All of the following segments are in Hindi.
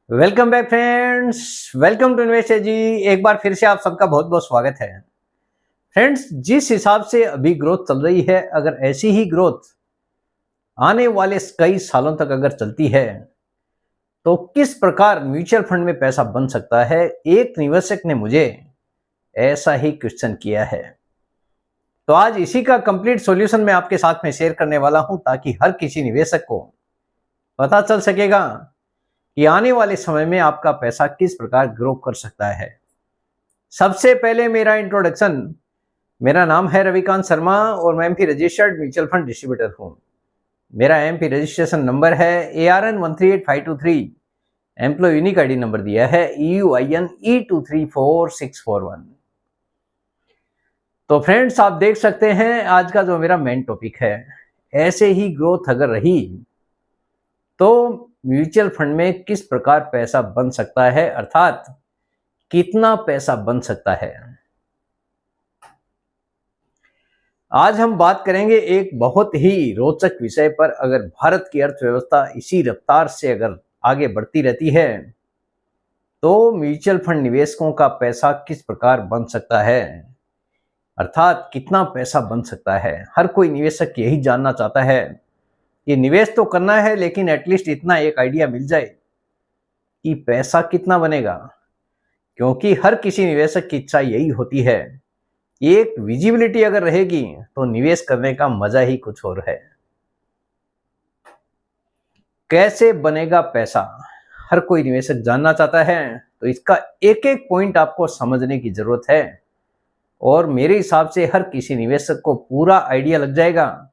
Welcome back friends. Welcome to Invest ji. एक बार फिर से आप सबका बहुत बहुत स्वागत है। फ्रेंड्स, जिस हिसाब से अभी ग्रोथ चल रही है, अगर ऐसी ही ग्रोथ आने वाले कई सालों तक अगर चलती है तो किस प्रकार म्यूचुअल फंड में पैसा बन सकता है, एक निवेशक ने मुझे ऐसा ही क्वेश्चन किया है। तो आज इसी का कंप्लीट सॉल्यूशन मैं आपके साथ में शेयर करने वाला हूं, ताकि हर किसी निवेशक को पता चल सकेगा कि आने वाले समय में आपका पैसा किस प्रकार ग्रो कर सकता है। सबसे पहले मेरा इंट्रोडक्शन। मेरा नाम है रविकांत शर्मा और मैं AMFI registered mutual fund distributor हूं। मेरा एमपी रजिस्ट्रेशन नंबर है ARN 138523। Employee unique ID number दिया है EUIN E234641। तो फ्रेंड्स, आप देख सकते हैं आज का जो मेरा मेन टॉपिक है, ऐसे ही ग्रोथ अगर रही तो म्यूचुअल फंड में किस प्रकार पैसा बन सकता है, अर्थात कितना पैसा बन सकता है। आज हम बात करेंगे एक बहुत ही रोचक विषय पर। अगर भारत की अर्थव्यवस्था इसी रफ्तार से अगर आगे बढ़ती रहती है तो म्यूचुअल फंड निवेशकों का पैसा किस प्रकार बन सकता है, अर्थात कितना पैसा बन सकता है। हर कोई निवेशक यही जानना चाहता है कि निवेश तो करना है, लेकिन एटलीस्ट इतना एक आइडिया मिल जाए कि पैसा कितना बनेगा। क्योंकि हर किसी निवेशक की इच्छा यही होती है, एक विजिबिलिटी अगर रहेगी तो निवेश करने का मजा ही कुछ और है। कैसे बनेगा पैसा, हर कोई निवेशक जानना चाहता है। तो इसका एक एक पॉइंट आपको समझने की जरूरत है, और मेरे हिसाब से हर किसी निवेशक को पूरा आइडिया लग जाएगा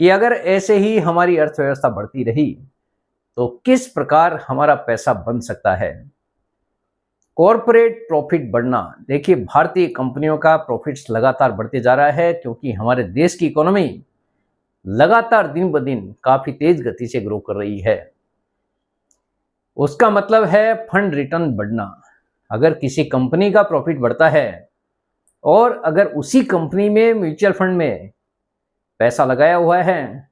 कि अगर ऐसे ही हमारी अर्थव्यवस्था बढ़ती रही तो किस प्रकार हमारा पैसा बन सकता है। कॉर्पोरेट प्रॉफिट बढ़ना, देखिए भारतीय कंपनियों का प्रॉफिट्स लगातार बढ़ते जा रहा है, क्योंकि हमारे देश की इकोनॉमी लगातार दिन ब दिन काफी तेज गति से ग्रो कर रही है। उसका मतलब है फंड रिटर्न बढ़ना। अगर किसी कंपनी का प्रॉफिट बढ़ता है और अगर उसी कंपनी में म्यूचुअल फंड में पैसा लगाया हुआ है,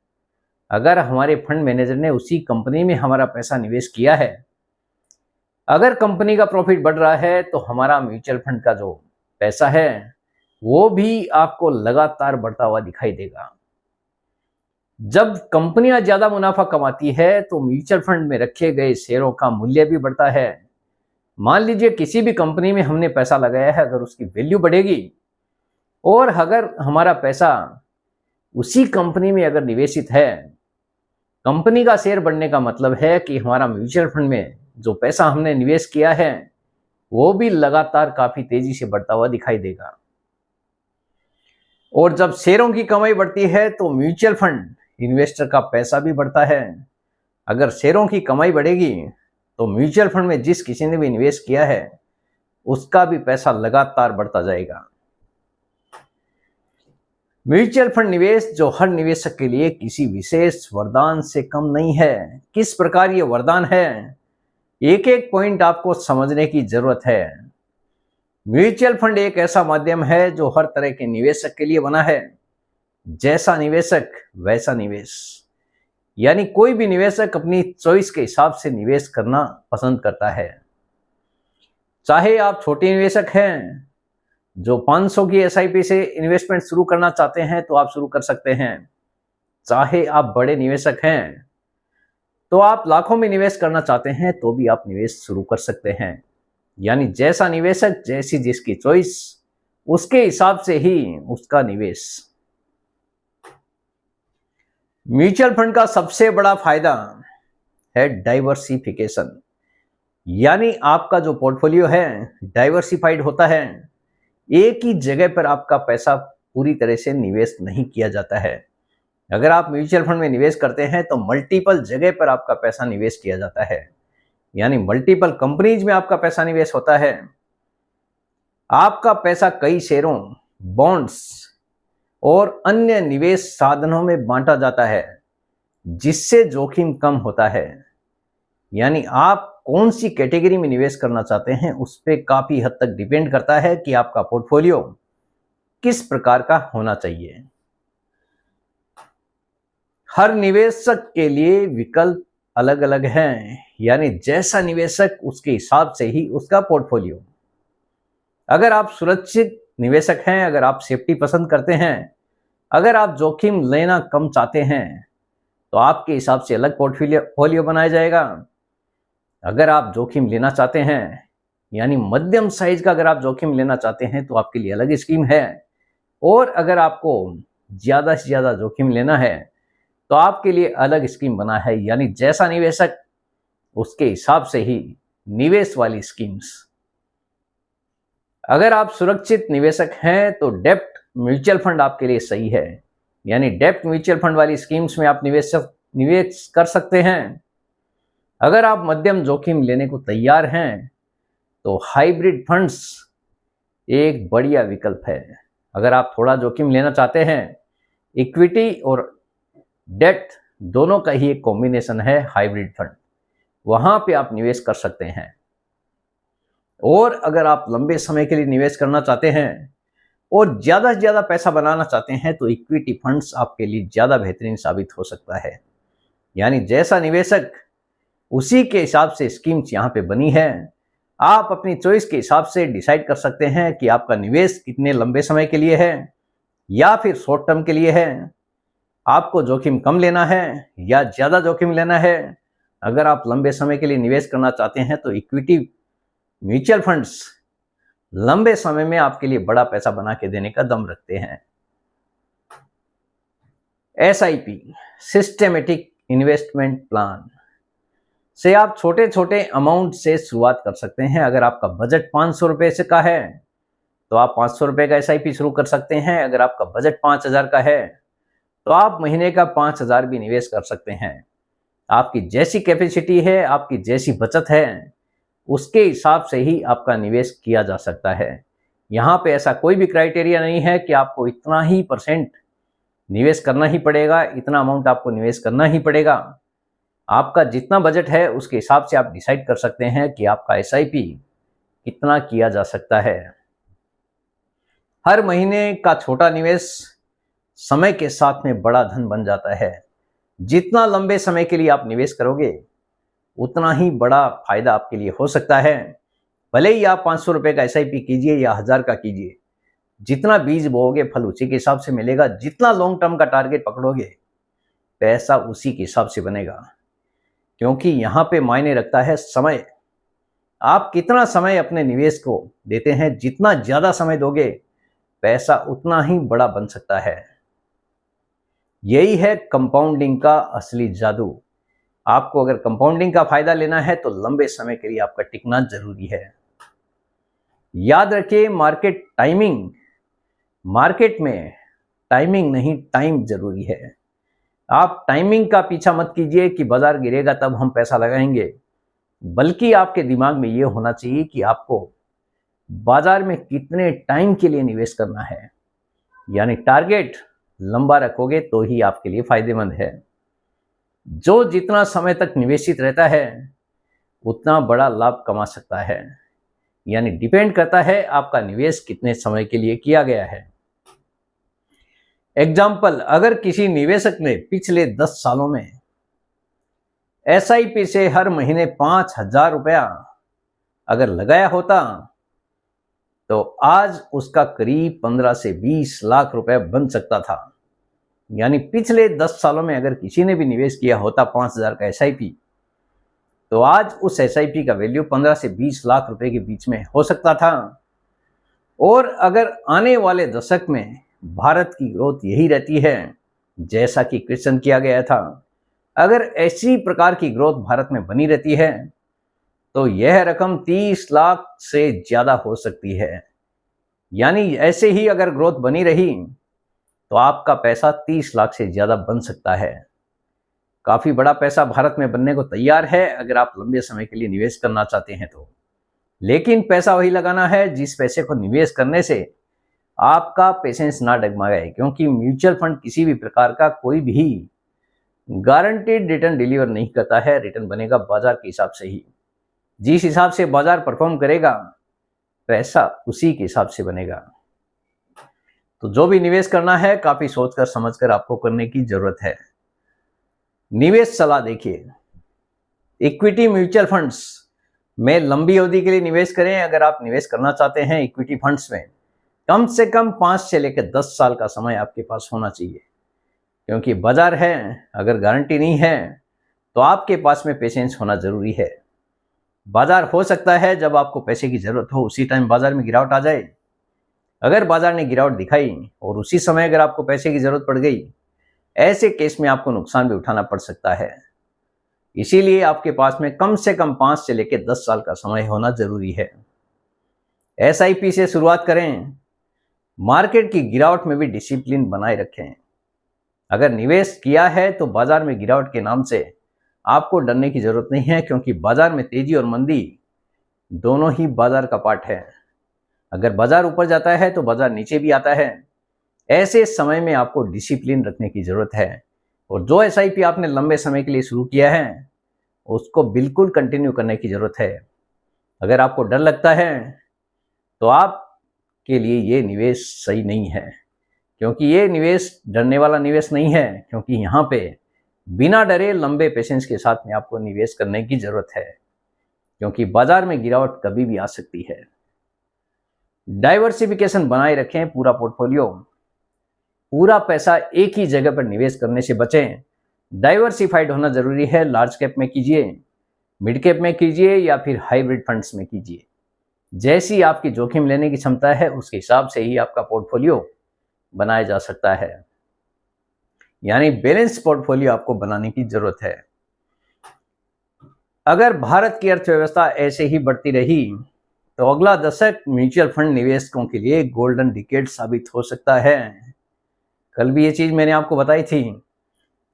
अगर हमारे फंड मैनेजर ने उसी कंपनी में हमारा पैसा निवेश किया है, अगर कंपनी का प्रॉफिट बढ़ रहा है तो हमारा म्यूचुअल फंड का जो पैसा है वो भी आपको लगातार बढ़ता हुआ दिखाई देगा। जब कंपनियां ज्यादा मुनाफा कमाती है तो म्यूचुअल फंड में रखे गए शेयरों का मूल्य भी बढ़ता है। मान लीजिए किसी भी कंपनी में हमने पैसा लगाया है, अगर उसकी वैल्यू बढ़ेगी और अगर हमारा पैसा उसी कंपनी में अगर निवेशित है, कंपनी का शेयर बढ़ने का मतलब है कि हमारा म्यूचुअल फंड में जो पैसा हमने निवेश किया है वो भी लगातार काफी तेजी से बढ़ता हुआ दिखाई देगा। और जब शेयरों की कमाई बढ़ती है तो म्यूचुअल फंड इन्वेस्टर का पैसा भी बढ़ता है। अगर शेयरों की कमाई बढ़ेगी तो म्यूचुअल फंड में जिस किसी ने भी निवेश किया है उसका भी पैसा लगातार बढ़ता जाएगा। म्यूचुअल फंड निवेश जो हर निवेशक के लिए किसी विशेष वरदान से कम नहीं है। किस प्रकार ये वरदान है, एक एक पॉइंट आपको समझने की जरूरत है। म्यूचुअल फंड एक ऐसा माध्यम है जो हर तरह के निवेशक के लिए बना है। जैसा निवेशक वैसा निवेश, यानी कोई भी निवेशक अपनी चॉइस के हिसाब से निवेश करना पसंद करता है। चाहे आप छोटे निवेशक हैं जो 500 की SIP से इन्वेस्टमेंट शुरू करना चाहते हैं तो आप शुरू कर सकते हैं, चाहे आप बड़े निवेशक हैं तो आप लाखों में निवेश करना चाहते हैं तो भी आप निवेश शुरू कर सकते हैं। यानी जैसा निवेशक जैसी जिसकी चॉइस, उसके हिसाब से ही उसका निवेश। म्यूचुअल फंड का सबसे बड़ा फायदा है डाइवर्सिफिकेशन, यानी आपका जो पोर्टफोलियो है डाइवर्सिफाइड होता है। एक ही जगह पर आपका पैसा पूरी तरह से निवेश नहीं किया जाता है। अगर आप म्यूचुअल फंड में निवेश करते हैं तो मल्टीपल जगह पर आपका पैसा निवेश किया जाता है, यानी मल्टीपल कंपनीज में आपका पैसा निवेश होता है। आपका पैसा कई शेयरों, बॉन्ड्स और अन्य निवेश साधनों में बांटा जाता है, जिससे जोखिम कम होता है। यानी आप कौन सी कैटेगरी में निवेश करना चाहते हैं उस पर काफी हद तक डिपेंड करता है कि आपका पोर्टफोलियो किस प्रकार का होना चाहिए। हर निवेशक के लिए विकल्प अलग अलग हैं, यानी जैसा निवेशक उसके हिसाब से ही उसका पोर्टफोलियो। अगर आप सुरक्षित निवेशक हैं, अगर आप सेफ्टी पसंद करते हैं, अगर आप जोखिम लेना कम चाहते हैं, तो आपके हिसाब से अलग पोर्टफोलियो बनाया जाएगा। अगर आप जोखिम लेना चाहते हैं, यानी मध्यम साइज का अगर आप जोखिम लेना चाहते हैं, तो आपके लिए अलग स्कीम है। और अगर आपको ज़्यादा से ज़्यादा जोखिम लेना है, तो आपके लिए अलग स्कीम बना है, यानी जैसा निवेशक उसके हिसाब से ही निवेश वाली स्कीम्स। अगर आप सुरक्षित निवेशक हैं, तो डेब्ट म्यूचुअल फंड आपके लिए सही है, यानी डेब्ट म्यूचुअल फंड वाली स्कीम्स में आप निवेश कर सकते हैं। अगर आप मध्यम जोखिम लेने को तैयार हैं, तो हाइब्रिड फंड्स एक बढ़िया विकल्प है। अगर आप थोड़ा जोखिम लेना चाहते हैं, इक्विटी और डेट दोनों का ही एक कॉम्बिनेशन है हाइब्रिड फंड, वहां पे आप निवेश कर सकते हैं। और अगर आप लंबे समय के लिए निवेश करना चाहते हैं और ज़्यादा से ज़्यादा पैसा बनाना चाहते हैं, तो इक्विटी फंड्स आपके लिए ज़्यादा बेहतरीन साबित हो सकता है। यानी जैसा निवेशक उसी के हिसाब से स्कीम्स यहाँ पे बनी है। आप अपनी चॉइस के हिसाब से डिसाइड कर सकते हैं कि आपका निवेश कितने लंबे समय के लिए है या फिर शॉर्ट टर्म के लिए है। आपको जोखिम कम लेना है या ज़्यादा जोखिम लेना है। अगर आप लंबे समय के लिए निवेश करना चाहते हैं, तो इक्विटी म्यूचुअल फंड्स लंबे समय में आपके लिए बड़ा पैसा बना के देने का दम रखते हैं। SIP सिस्टेमेटिक इन्वेस्टमेंट प्लान से आप छोटे छोटे अमाउंट से शुरुआत कर सकते हैं। अगर आपका बजट 500 रुपये से का है, तो आप 500 रुपये का SIP शुरू कर सकते हैं। अगर आपका बजट 5000 का है, तो आप महीने का 5000 भी निवेश कर सकते हैं। आपकी जैसी कैपेसिटी है, आपकी जैसी बचत है, उसके हिसाब से ही आपका निवेश किया जा सकता है। यहाँ पे ऐसा कोई भी क्राइटेरिया नहीं है कि आपको इतना ही % निवेश करना ही पड़ेगा, इतना अमाउंट आपको निवेश करना ही पड़ेगा। आपका जितना बजट है उसके हिसाब से आप डिसाइड कर सकते हैं कि आपका SIP कितना किया जा सकता है। हर महीने का छोटा निवेश समय के साथ में बड़ा धन बन जाता है। जितना लंबे समय के लिए आप निवेश करोगे, उतना ही बड़ा फायदा आपके लिए हो सकता है। भले ही आप 500 रुपये का SIP कीजिए या 1000 का कीजिए, जितना बीज बोओगे फल उसी के हिसाब से मिलेगा। जितना लॉन्ग टर्म का टारगेट पकड़ोगे, पैसा उसी के हिसाब से बनेगा। क्योंकि यहाँ पे मायने रखता है समय। आप कितना समय अपने निवेश को देते हैं, जितना ज़्यादा समय दोगे, पैसा उतना ही बड़ा बन सकता है। यही है कंपाउंडिंग का असली जादू। आपको अगर कंपाउंडिंग का फायदा लेना है, तो लंबे समय के लिए आपका टिकना जरूरी है। याद रखिए, मार्केट में टाइमिंग नहीं, टाइम जरूरी है। आप टाइमिंग का पीछा मत कीजिए कि बाजार गिरेगा तब हम पैसा लगाएंगे, बल्कि आपके दिमाग में ये होना चाहिए कि आपको बाजार में कितने टाइम के लिए निवेश करना है। यानी टारगेट लंबा रखोगे तो ही आपके लिए फायदेमंद है। जो जितना समय तक निवेशित रहता है, उतना बड़ा लाभ कमा सकता है। यानी डिपेंड करता है आपका निवेश कितने समय के लिए किया गया है। एग्जाम्पल, अगर किसी निवेशक ने पिछले 10 सालों में SIP से हर महीने 5000 रुपया अगर लगाया होता, तो आज उसका करीब 15 से 20 लाख रुपए बन सकता था। यानी पिछले 10 सालों में अगर किसी ने भी निवेश किया होता 5000 का SIP, तो आज उस SIP का वैल्यू 15 से 20 लाख रुपए के बीच में हो सकता था। और अगर आने वाले दशक में भारत की ग्रोथ यही रहती है जैसा कि क्वेश्चन किया गया था, अगर ऐसी प्रकार की ग्रोथ भारत में बनी रहती है, तो यह रकम 30 लाख से ज्यादा हो सकती है। यानी ऐसे ही अगर ग्रोथ बनी रही, तो आपका पैसा 30 लाख से ज्यादा बन सकता है। काफी बड़ा पैसा भारत में बनने को तैयार है अगर आप लंबे समय के लिए निवेश करना चाहते हैं तो। लेकिन पैसा वही लगाना है जिस पैसे को निवेश करने से आपका पेशेंस ना डगमगाए, क्योंकि म्यूचुअल फंड किसी भी प्रकार का कोई भी गारंटीड रिटर्न डिलीवर नहीं करता है। रिटर्न बनेगा बाजार के हिसाब से ही। जिस हिसाब से बाजार परफॉर्म करेगा, पैसा उसी के हिसाब से बनेगा। तो जो भी निवेश करना है, काफी सोचकर समझकर आपको करने की जरूरत है। निवेश सलाह देखिए, इक्विटी म्यूचुअल फंड्स में लंबी अवधि के लिए निवेश करें। अगर आप निवेश करना चाहते हैं इक्विटी फंड्स में, कम से कम 5 से लेकर 10 साल का समय आपके पास होना चाहिए, क्योंकि बाजार है, अगर गारंटी नहीं है तो आपके पास में पेशेंस होना जरूरी है। बाजार हो सकता है जब आपको पैसे की जरूरत हो उसी टाइम बाजार में गिरावट आ जाए। अगर बाजार ने गिरावट दिखाई और उसी समय अगर आपको पैसे की जरूरत पड़ गई, ऐसे केस में आपको नुकसान भी उठाना पड़ सकता है। इसीलिए आपके पास में कम से कम 5 से लेकर 10 साल का समय होना जरूरी है। SIP से शुरुआत करें। मार्केट की गिरावट में भी डिसिप्लिन बनाए रखें। अगर निवेश किया है तो बाजार में गिरावट के नाम से आपको डरने की जरूरत नहीं है, क्योंकि बाजार में तेजी और मंदी दोनों ही बाजार का पार्ट है। अगर बाजार ऊपर जाता है तो बाजार नीचे भी आता है। ऐसे समय में आपको डिसिप्लिन रखने की जरूरत है, और जो SIP आपने लंबे समय के लिए शुरू किया है उसको बिल्कुल कंटिन्यू करने की जरूरत है। अगर आपको डर लगता है तो आपके लिए ये निवेश सही नहीं है, क्योंकि ये निवेश डरने वाला निवेश नहीं है, क्योंकि यहाँ पे बिना डरे लंबे पेशेंस के साथ में आपको निवेश करने की जरूरत है, क्योंकि बाजार में गिरावट कभी भी आ सकती है। डाइवर्सिफिकेशन बनाए रखें। पूरा पोर्टफोलियो, पूरा पैसा एक ही जगह पर निवेश करने से बचें। डाइवर्सिफाइड होना जरूरी है। लार्ज कैप में कीजिए, मिड कैप में कीजिए, या फिर हाइब्रिड फंड्स में कीजिए। जैसी आपकी जोखिम लेने की क्षमता है उसके हिसाब से ही आपका पोर्टफोलियो बनाया जा सकता है। यानी बैलेंस पोर्टफोलियो आपको बनाने की जरूरत है। अगर भारत की अर्थव्यवस्था ऐसे ही बढ़ती रही तो अगला दशक म्यूचुअल फंड निवेशकों के लिए गोल्डन डिकेड साबित हो सकता है। कल भी ये चीज मैंने आपको बताई थी।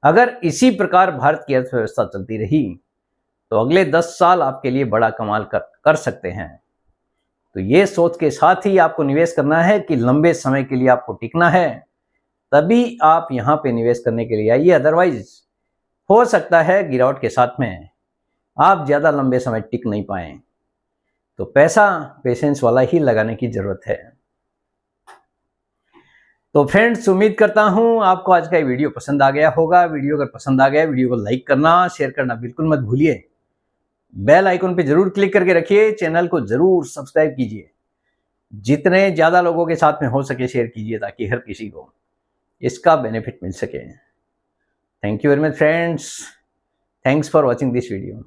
अगर इसी प्रकार भारत की अर्थव्यवस्था चलती रही तो अगले 10 साल आपके लिए बड़ा कमाल कर सकते हैं। तो ये सोच के साथ ही आपको निवेश करना है कि लंबे समय के लिए आपको टिकना है, तभी आप यहाँ पे निवेश करने के लिए आइए। अदरवाइज हो सकता है गिरावट के साथ में आप ज़्यादा लंबे समय टिक नहीं पाएं। तो पैसा पेशेंस वाला ही लगाने की जरूरत है। तो फ्रेंड्स, उम्मीद करता हूं आपको आज का ये वीडियो पसंद आ गया होगा। वीडियो अगर पसंद आ गया, वीडियो को लाइक करना, शेयर करना बिल्कुल मत भूलिए। बेल आइकन पे जरूर क्लिक करके रखिए। चैनल को जरूर सब्सक्राइब कीजिए। जितने ज़्यादा लोगों के साथ में हो सके शेयर कीजिए, ताकि हर किसी को इसका बेनिफिट मिल सके। Thank you very much friends. Thanks for watching this video.